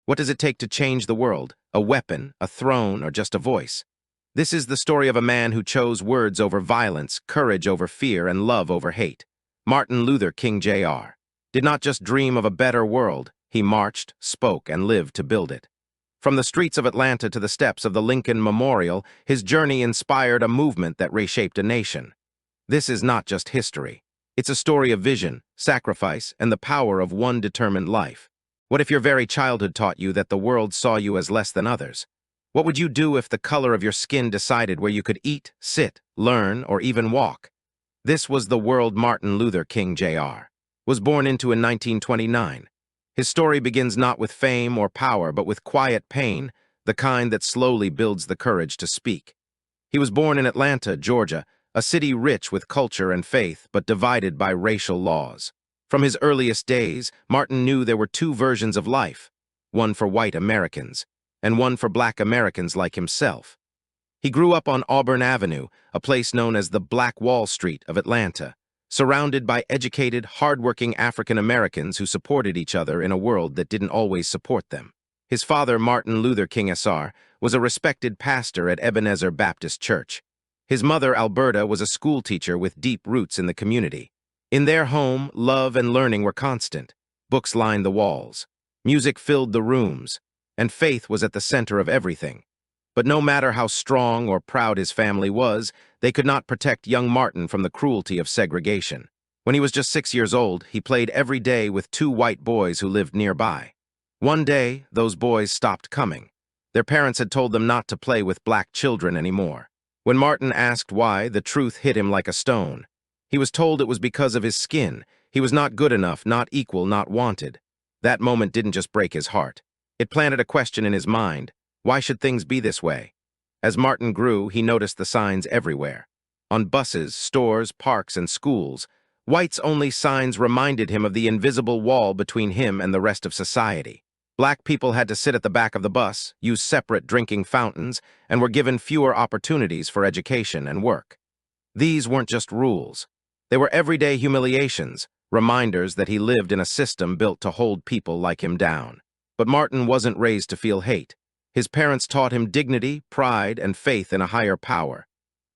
What does it take to change the world? A weapon, a throne, or just a voice? This is the story of a man who chose words over violence, courage over fear, and love over hate. Martin Luther King Jr. did not just dream of a better world, he marched, spoke, and lived to build it. From the streets of Atlanta to the steps of the Lincoln Memorial, his journey inspired a movement that reshaped a nation. This is not just history. It's a story of vision, sacrifice, and the power of one determined life. What if your very childhood taught you that the world saw you as less than others? What would you do if the color of your skin decided where you could eat, sit, learn, or even walk? This was the world Martin Luther King Jr. was born into in 1929. His story begins not with fame or power, but with quiet pain, the kind that slowly builds the courage to speak. He was born in Atlanta, Georgia, a city rich with culture and faith, but divided by racial laws. From his earliest days, Martin knew there were two versions of life, one for white Americans, and one for black Americans like himself. He grew up on Auburn Avenue, a place known as the Black Wall Street of Atlanta, surrounded by educated, hardworking African Americans who supported each other in a world that didn't always support them. His father, Martin Luther King Sr., was a respected pastor at Ebenezer Baptist Church. His mother, Alberta, was a schoolteacher with deep roots in the community. In their home, love and learning were constant. Books lined the walls. Music filled the rooms, and faith was at the center of everything. But no matter how strong or proud his family was, they could not protect young Martin from the cruelty of segregation. When he was just 6 years old, he played every day with two white boys who lived nearby. One day, those boys stopped coming. Their parents had told them not to play with black children anymore. When Martin asked why, the truth hit him like a stone. He was told it was because of his skin. He was not good enough, not equal, not wanted. That moment didn't just break his heart. It planted a question in his mind. Why should things be this way? As Martin grew, he noticed the signs everywhere. On buses, stores, parks, and schools, whites-only signs reminded him of the invisible wall between him and the rest of society. Black people had to sit at the back of the bus, use separate drinking fountains, and were given fewer opportunities for education and work. These weren't just rules. They were everyday humiliations, reminders that he lived in a system built to hold people like him down. But Martin wasn't raised to feel hate. His parents taught him dignity, pride, and faith in a higher power.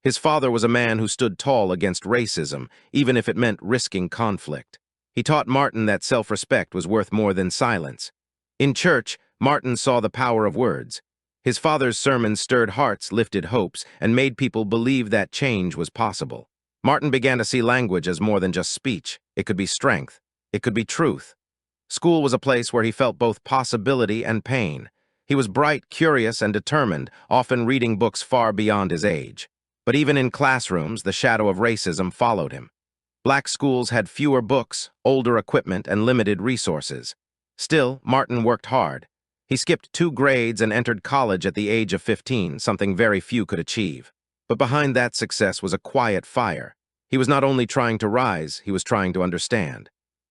His father was a man who stood tall against racism, even if it meant risking conflict. He taught Martin that self-respect was worth more than silence. In church, Martin saw the power of words. His father's sermons stirred hearts, lifted hopes, and made people believe that change was possible. Martin began to see language as more than just speech. It could be strength. It could be truth. School was a place where he felt both possibility and pain. He was bright, curious, and determined, often reading books far beyond his age. But even in classrooms, the shadow of racism followed him. Black schools had fewer books, older equipment, and limited resources. Still, Martin worked hard. He skipped 2 grades and entered college at the age of 15, something very few could achieve. But behind that success was a quiet fire. He was not only trying to rise, he was trying to understand.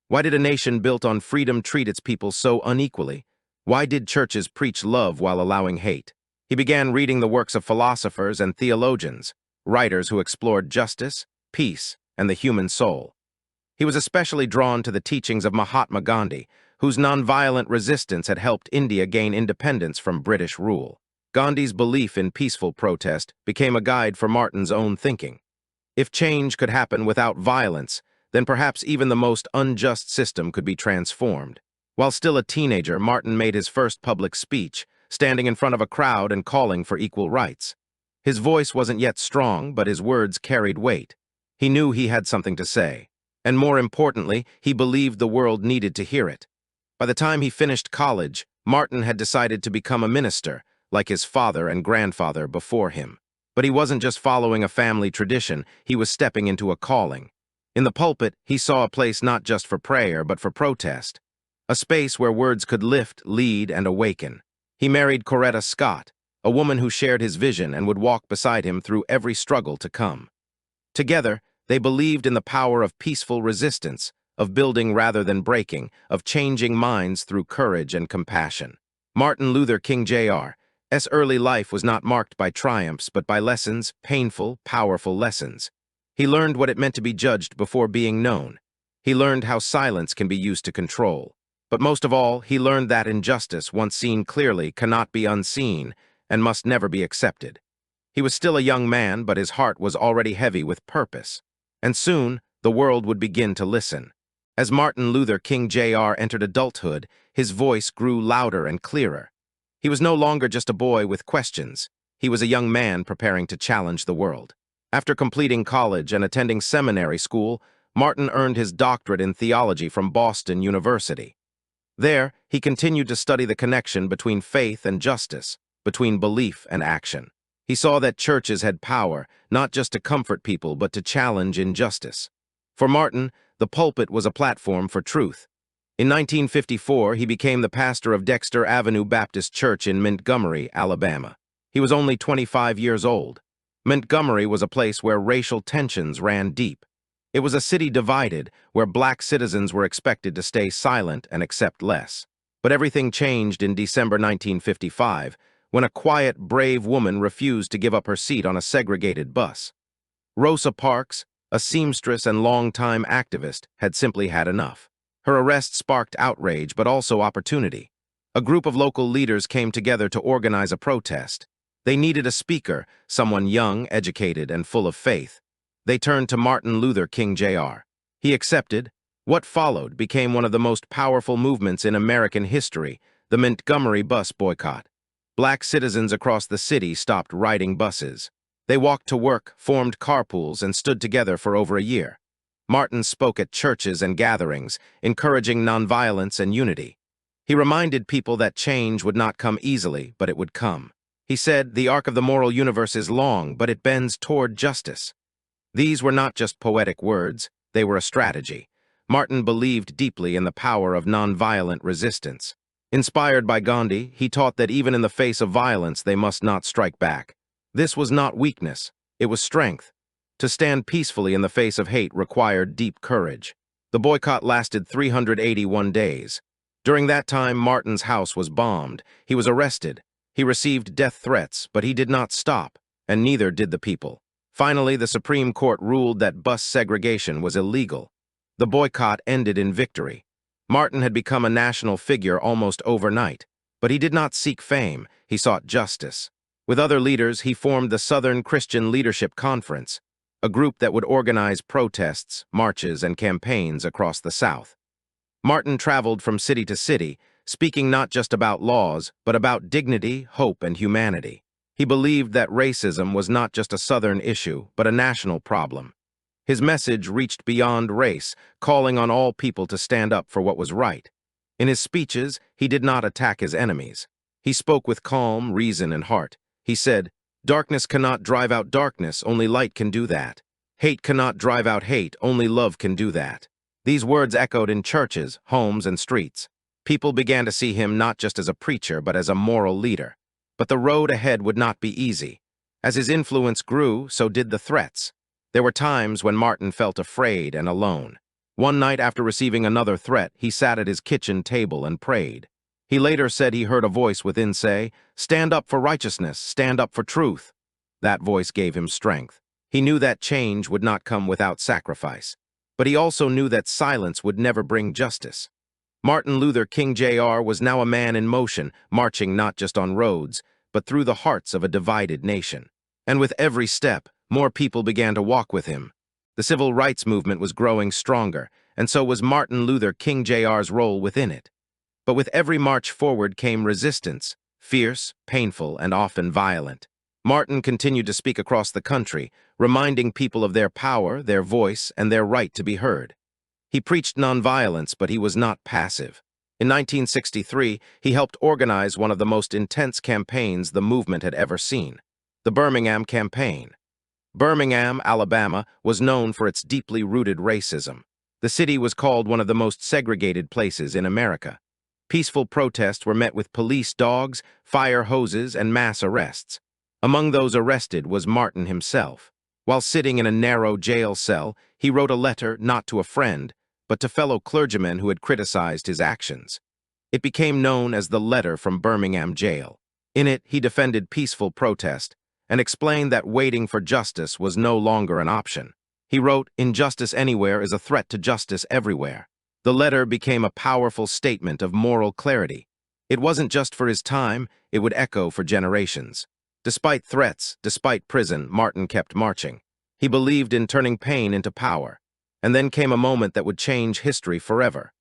Why did a nation built on freedom treat its people so unequally? Why did churches preach love while allowing hate? He began reading the works of philosophers and theologians, writers who explored justice, peace, and the human soul. He was especially drawn to the teachings of Mahatma Gandhi, whose nonviolent resistance had helped India gain independence from British rule. Gandhi's belief in peaceful protest became a guide for Martin's own thinking. If change could happen without violence, then perhaps even the most unjust system could be transformed. While still a teenager, Martin made his first public speech, standing in front of a crowd and calling for equal rights. His voice wasn't yet strong, but his words carried weight. He knew he had something to say. And more importantly, he believed the world needed to hear it. By the time he finished college, Martin had decided to become a minister, like his father and grandfather before him. But he wasn't just following a family tradition, he was stepping into a calling. In the pulpit, he saw a place not just for prayer, but for protest. A space where words could lift, lead, and awaken. He married Coretta Scott, a woman who shared his vision and would walk beside him through every struggle to come. Together, they believed in the power of peaceful resistance, of building rather than breaking, of changing minds through courage and compassion. Martin Luther King Jr.'s early life was not marked by triumphs, but by lessons, painful, powerful lessons. He learned what it meant to be judged before being known. He learned how silence can be used to control. But most of all, he learned that injustice, once seen clearly, cannot be unseen and must never be accepted. He was still a young man, but his heart was already heavy with purpose. And soon, the world would begin to listen. As Martin Luther King Jr. entered adulthood, his voice grew louder and clearer. He was no longer just a boy with questions. He was a young man preparing to challenge the world. After completing college and attending seminary school, Martin earned his doctorate in theology from Boston University. There, he continued to study the connection between faith and justice, between belief and action. He saw that churches had power, not just to comfort people, but to challenge injustice. For Martin, the pulpit was a platform for truth. In 1954, he became the pastor of Dexter Avenue Baptist Church in Montgomery, Alabama. He was only 25 years old. Montgomery was a place where racial tensions ran deep. It was a city divided, where black citizens were expected to stay silent and accept less. But everything changed in December 1955, when a quiet, brave woman refused to give up her seat on a segregated bus. Rosa Parks, a seamstress and longtime activist, had simply had enough. Her arrest sparked outrage, but also opportunity. A group of local leaders came together to organize a protest. They needed a speaker, someone young, educated, and full of faith. They turned to Martin Luther King Jr. He accepted. What followed became one of the most powerful movements in American history, the Montgomery bus boycott. Black citizens across the city stopped riding buses. They walked to work, formed carpools, and stood together for over a year. Martin spoke at churches and gatherings, encouraging nonviolence and unity. He reminded people that change would not come easily, but it would come. He said, "The arc of the moral universe is long, but it bends toward justice." These were not just poetic words, they were a strategy. Martin believed deeply in the power of nonviolent resistance. Inspired by Gandhi, he taught that even in the face of violence, they must not strike back. This was not weakness, it was strength. To stand peacefully in the face of hate required deep courage. The boycott lasted 381 days. During that time, Martin's house was bombed. He was arrested. He received death threats, but he did not stop, and neither did the people. Finally, the Supreme Court ruled that bus segregation was illegal. The boycott ended in victory. Martin had become a national figure almost overnight, but he did not seek fame, he sought justice. With other leaders, he formed the Southern Christian Leadership Conference, a group that would organize protests, marches, and campaigns across the South. Martin traveled from city to city, speaking not just about laws, but about dignity, hope, and humanity. He believed that racism was not just a Southern issue, but a national problem. His message reached beyond race, calling on all people to stand up for what was right. In his speeches, he did not attack his enemies. He spoke with calm, reason, and heart. He said, "Darkness cannot drive out darkness, only light can do that. Hate cannot drive out hate, only love can do that." These words echoed in churches, homes, and streets. People began to see him not just as a preacher, but as a moral leader. But the road ahead would not be easy. As his influence grew, so did the threats. There were times when Martin felt afraid and alone. One night after receiving another threat, he sat at his kitchen table and prayed. He later said he heard a voice within say, "Stand up for righteousness, stand up for truth." That voice gave him strength. He knew that change would not come without sacrifice. But he also knew that silence would never bring justice. Martin Luther King Jr. was now a man in motion, marching not just on roads, but through the hearts of a divided nation. And with every step, more people began to walk with him. The civil rights movement was growing stronger, and so was Martin Luther King Jr.'s role within it. But with every march forward came resistance, fierce, painful, and often violent. Martin continued to speak across the country, reminding people of their power, their voice, and their right to be heard. He preached nonviolence, but he was not passive. In 1963, he helped organize one of the most intense campaigns the movement had ever seen, the Birmingham Campaign. Birmingham, Alabama, was known for its deeply rooted racism. The city was called one of the most segregated places in America. Peaceful protests were met with police dogs, fire hoses, and mass arrests. Among those arrested was Martin himself. While sitting in a narrow jail cell, he wrote a letter not to a friend, but to fellow clergymen who had criticized his actions. It became known as the Letter from Birmingham Jail. In it, he defended peaceful protest and explained that waiting for justice was no longer an option. He wrote, "Injustice anywhere is a threat to justice everywhere." The letter became a powerful statement of moral clarity. It wasn't just for his time, it would echo for generations. Despite threats, despite prison, Martin kept marching. He believed in turning pain into power. And then came a moment that would change history forever.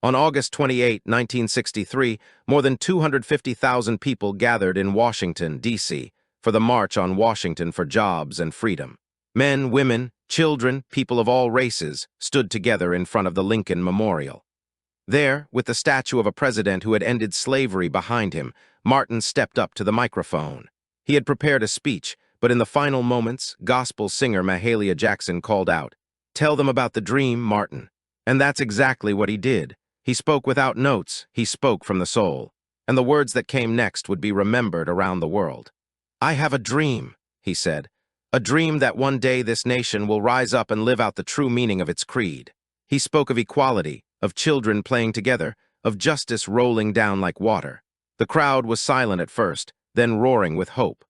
On August 28, 1963, more than 250,000 people gathered in Washington, D.C., for the March on Washington for Jobs and Freedom. Men, women, children, people of all races stood together in front of the Lincoln Memorial. There, with the statue of a president who had ended slavery behind him, Martin stepped up to the microphone. He had prepared a speech, but in the final moments, gospel singer Mahalia Jackson called out, "Tell them about the dream, Martin." And that's exactly what he did. He spoke without notes, he spoke from the soul. And the words that came next would be remembered around the world. "I have a dream," he said. "A dream that one day this nation will rise up and live out the true meaning of its creed." He spoke of equality, of children playing together, of justice rolling down like water. The crowd was silent at first, then roaring with hope.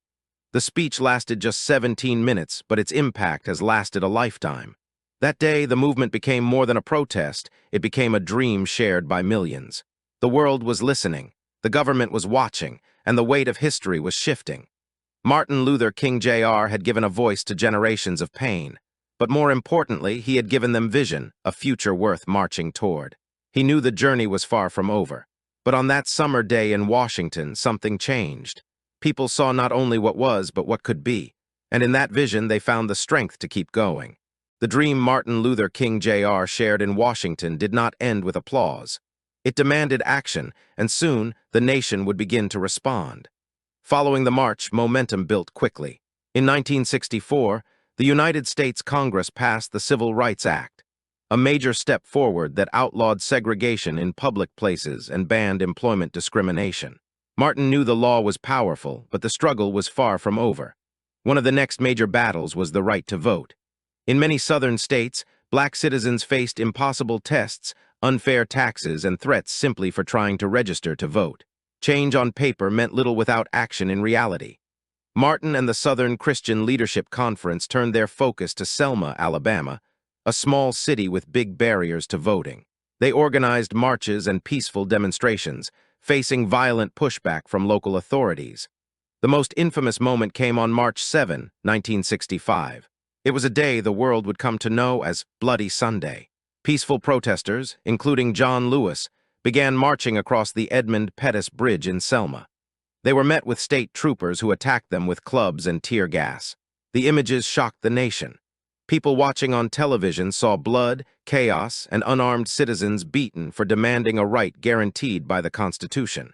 The speech lasted just 17 minutes, but its impact has lasted a lifetime. That day, the movement became more than a protest, it became a dream shared by millions. The world was listening, the government was watching, and the weight of history was shifting. Martin Luther King Jr. had given a voice to generations of pain. But more importantly, he had given them vision, a future worth marching toward. He knew the journey was far from over. But on that summer day in Washington, something changed. People saw not only what was, but what could be. And in that vision, they found the strength to keep going. The dream Martin Luther King Jr. shared in Washington did not end with applause. It demanded action, and soon the nation would begin to respond. Following the march, momentum built quickly. In 1964, the United States Congress passed the Civil Rights Act, a major step forward that outlawed segregation in public places and banned employment discrimination. Martin knew the law was powerful, but the struggle was far from over. One of the next major battles was the right to vote. In many southern states, black citizens faced impossible tests, unfair taxes, and threats simply for trying to register to vote. Change on paper meant little without action in reality. Martin and the Southern Christian Leadership Conference turned their focus to Selma, Alabama, a small city with big barriers to voting. They organized marches and peaceful demonstrations, facing violent pushback from local authorities. The most infamous moment came on March 7, 1965. It was a day the world would come to know as Bloody Sunday. Peaceful protesters, including John Lewis, began marching across the Edmund Pettus Bridge in Selma. They were met with state troopers who attacked them with clubs and tear gas. The images shocked the nation. People watching on television saw blood, chaos, and unarmed citizens beaten for demanding a right guaranteed by the Constitution.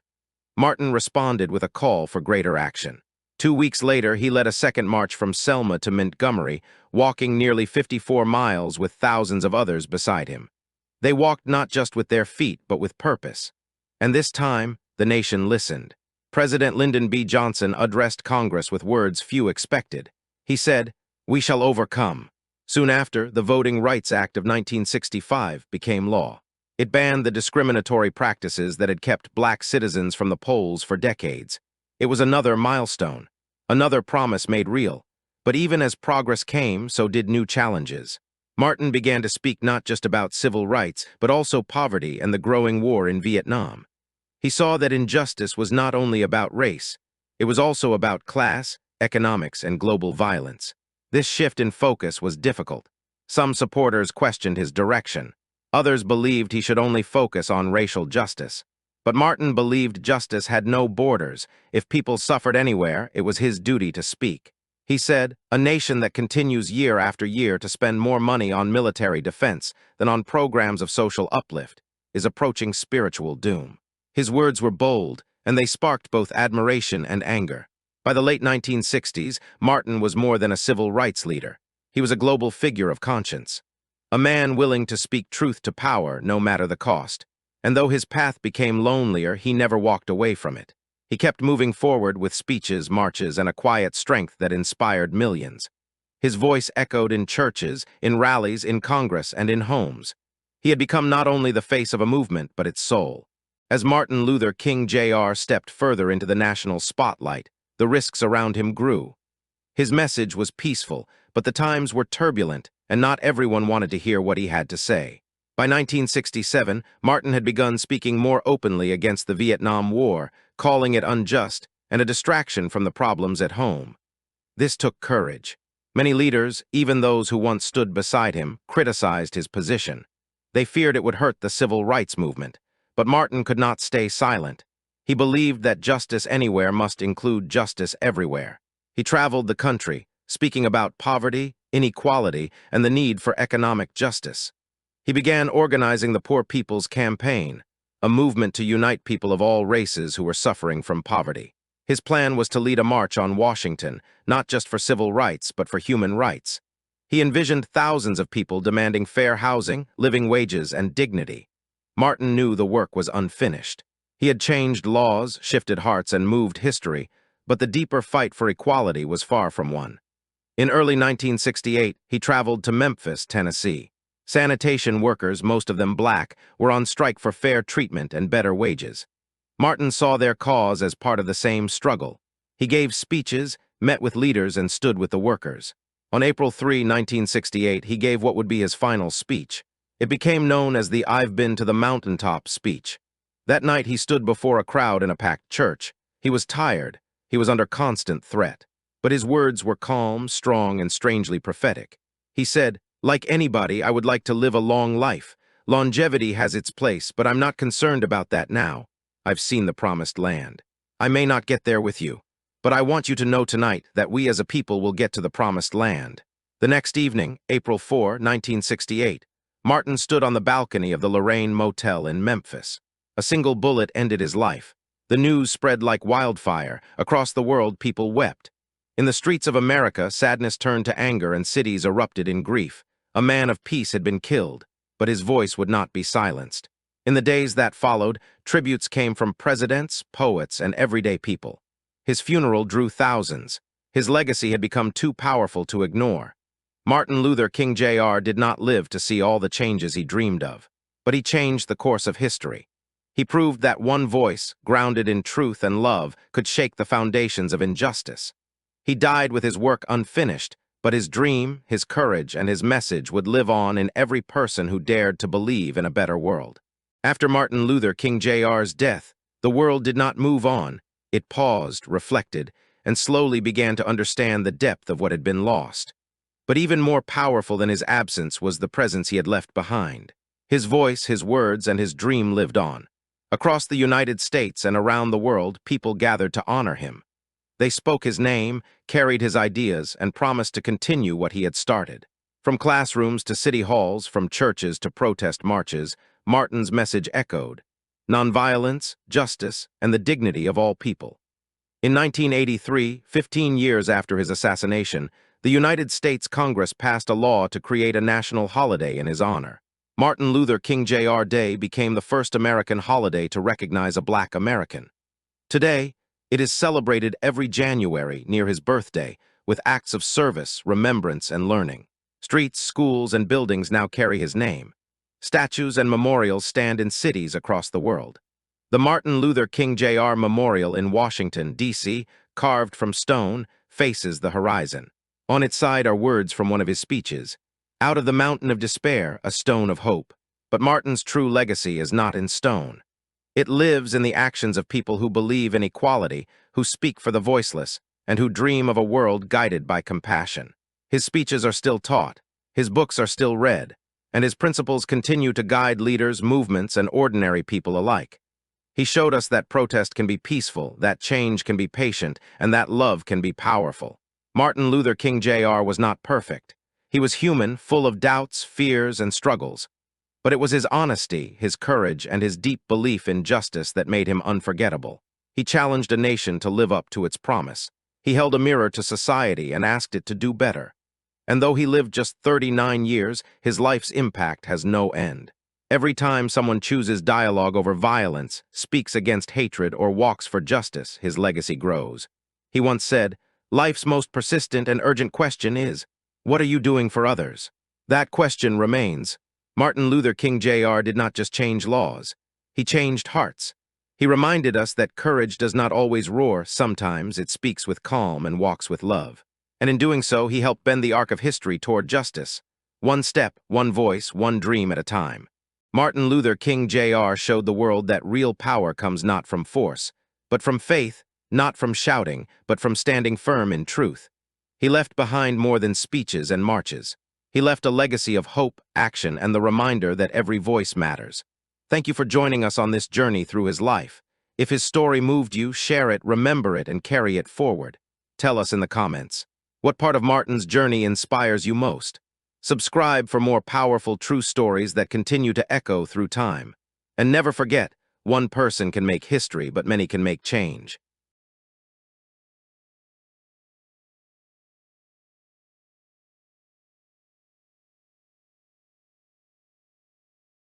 Martin responded with a call for greater action. 2 weeks later, he led a second march from Selma to Montgomery, walking nearly 54 miles with thousands of others beside him. They walked not just with their feet, but with purpose. And this time, the nation listened. President Lyndon B. Johnson addressed Congress with words few expected. He said, "We shall overcome." Soon after, the Voting Rights Act of 1965 became law. It banned the discriminatory practices that had kept black citizens from the polls for decades. It was another milestone, another promise made real. But even as progress came, so did new challenges. Martin began to speak not just about civil rights, but also poverty and the growing war in Vietnam. He saw that injustice was not only about race, it was also about class, economics, and global violence. This shift in focus was difficult. Some supporters questioned his direction. Others believed he should only focus on racial justice. But Martin believed justice had no borders. If people suffered anywhere, it was his duty to speak. He said, "A nation that continues year after year to spend more money on military defense than on programs of social uplift is approaching spiritual doom." His words were bold, and they sparked both admiration and anger. By the late 1960s, Martin was more than a civil rights leader. He was a global figure of conscience. A man willing to speak truth to power, no matter the cost. And though his path became lonelier, he never walked away from it. He kept moving forward with speeches, marches, and a quiet strength that inspired millions. His voice echoed in churches, in rallies, in Congress, and in homes. He had become not only the face of a movement, but its soul. As Martin Luther King Jr. stepped further into the national spotlight, the risks around him grew. His message was peaceful, but the times were turbulent, and not everyone wanted to hear what he had to say. By 1967, Martin had begun speaking more openly against the Vietnam War, calling it unjust and a distraction from the problems at home. This took courage. Many leaders, even those who once stood beside him, criticized his position. They feared it would hurt the civil rights movement. But Martin could not stay silent. He believed that justice anywhere must include justice everywhere. He traveled the country, speaking about poverty, inequality, and the need for economic justice. He began organizing the Poor People's Campaign, a movement to unite people of all races who were suffering from poverty. His plan was to lead a march on Washington, not just for civil rights, but for human rights. He envisioned thousands of people demanding fair housing, living wages, and dignity. Martin knew the work was unfinished. He had changed laws, shifted hearts, and moved history, but the deeper fight for equality was far from one. In early 1968, he traveled to Memphis, Tennessee. Sanitation workers, most of them black, were on strike for fair treatment and better wages. Martin saw their cause as part of the same struggle. He gave speeches, met with leaders, and stood with the workers. On April 3, 1968, he gave what would be his final speech. It became known as the "I've been to the mountaintop" speech. That night he stood before a crowd in a packed church. He was tired. He was under constant threat. But his words were calm, strong, and strangely prophetic. He said, "Like anybody, I would like to live a long life. Longevity has its place, but I'm not concerned about that now. I've seen the promised land. I may not get there with you, but I want you to know tonight that we as a people will get to the promised land." The next evening, April 4, 1968, Martin stood on the balcony of the Lorraine Motel in Memphis. A single bullet ended his life. The news spread like wildfire. Across the world, people wept. In the streets of America, sadness turned to anger and cities erupted in grief. A man of peace had been killed, but his voice would not be silenced. In the days that followed, tributes came from presidents, poets, and everyday people. His funeral drew thousands. His legacy had become too powerful to ignore. Martin Luther King Jr. did not live to see all the changes he dreamed of, but he changed the course of history. He proved that one voice, grounded in truth and love, could shake the foundations of injustice. He died with his work unfinished, but his dream, his courage, and his message would live on in every person who dared to believe in a better world. After Martin Luther King Jr.'s death, the world did not move on. It paused, reflected, and slowly began to understand the depth of what had been lost. But even more powerful than his absence was the presence he had left behind. His voice, his words, and his dream lived on. Across the United States and around the world, people gathered to honor him. They spoke his name, carried his ideas, and promised to continue what he had started. From classrooms to city halls, from churches to protest marches, Martin's message echoed: nonviolence, justice, and the dignity of all people. In 1983, 15 years after his assassination, the United States Congress passed a law to create a national holiday in his honor. Martin Luther King Jr. Day became the first American holiday to recognize a Black American. Today, it is celebrated every January near his birthday with acts of service, remembrance, and learning. Streets, schools, and buildings now carry his name. Statues and memorials stand in cities across the world. The Martin Luther King Jr. Memorial in Washington, D.C., carved from stone, faces the horizon. On its side are words from one of his speeches: "Out of the mountain of despair, a stone of hope." But Martin's true legacy is not in stone. It lives in the actions of people who believe in equality, who speak for the voiceless, and who dream of a world guided by compassion. His speeches are still taught, his books are still read, and his principles continue to guide leaders, movements, and ordinary people alike. He showed us that protest can be peaceful, that change can be patient, and that love can be powerful. Martin Luther King Jr. was not perfect. He was human, full of doubts, fears, and struggles. But it was his honesty, his courage, and his deep belief in justice that made him unforgettable. He challenged a nation to live up to its promise. He held a mirror to society and asked it to do better. And though he lived just 39 years, his life's impact has no end. Every time someone chooses dialogue over violence, speaks against hatred, or walks for justice, his legacy grows. He once said, "Life's most persistent and urgent question is, what are you doing for others?" That question remains. Martin Luther King Jr. did not just change laws. He changed hearts. He reminded us that courage does not always roar. Sometimes it speaks with calm and walks with love. And in doing so, he helped bend the arc of history toward justice. One step, one voice, one dream at a time. Martin Luther King Jr. showed the world that real power comes not from force, but from faith, not from shouting, but from standing firm in truth. He left behind more than speeches and marches. He left a legacy of hope, action, and the reminder that every voice matters. Thank you for joining us on this journey through his life. If his story moved you, share it, remember it, and carry it forward. Tell us in the comments. What part of Martin's journey inspires you most? Subscribe for more powerful true stories that continue to echo through time. And never forget, one person can make history, but many can make change.